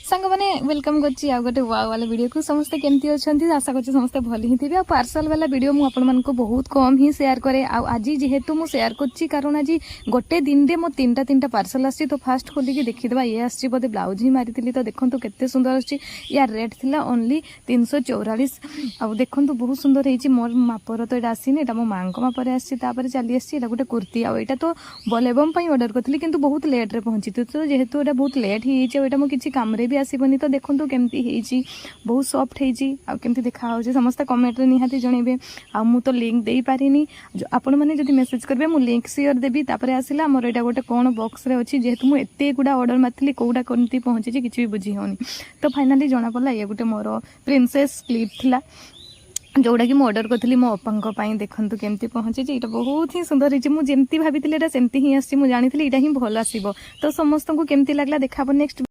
सांग मैंने वेलकम करछि आ गोटे वाव वाला वीडियो को समस्त केमती अछंती आशा करछि समस्त भल ही थिबे आ पार्सल वाला वीडियो मु आपन मन को बहुत कम ही शेयर करे आ आज जेहेतु मु शेयर करछि कारण आज गोटे दिन रे मो तीनटा पार्सल आछि तो फास्ट खोली के देखि देबा ये आछि बोते ब्लाउज ही मारिथिली तो देखंतु केते सुंदर आछि या रेट थिला ओनली 344 आ देखंतु बहुत सुंदर हेछि मोर मापर तो एटा आसीनी एटा मो मां को मापर आछि तापर चली आछि एटा गोटे कुर्ती आ एटा तो बलेबम पई ऑर्डर करथिली किंतु बहुत लेट रे पहुंची तो जेहेतु एटा बहुत लेट ही हेछि एटा मो किछि काम रे भी आसीबनी तो देखंतु केमती हेछि बहुत सॉफ्ट हेछि आ केमती देखा होछि समस्त कमेंट रे निहाती जणेबे आ मु तो लिंक देई पारिनी आपण माने जदि मेसेज करबे मु लिंक शेयर देबी तापर आसिला मोर एटा गोटे कोन बॉक्स रे अछि जेहेतु मु एते गुडा ऑर्डर मारथिली कोडा कोनती पहुंची छि किछि भी बुझी होनी तो फाइनली जणा पड़ला ये गोटे मोर प्रिंसेस क्लिप थिला जोड़ा कि ऑर्डर करी मो अप्पा देखु केमती पहुँची ये बहुत ही सुंदर है मुझे भाभी सेमती ही आसी मुझे जानी ये भल आसो तो समस्त को केमती लगला देखा नेक्स्ट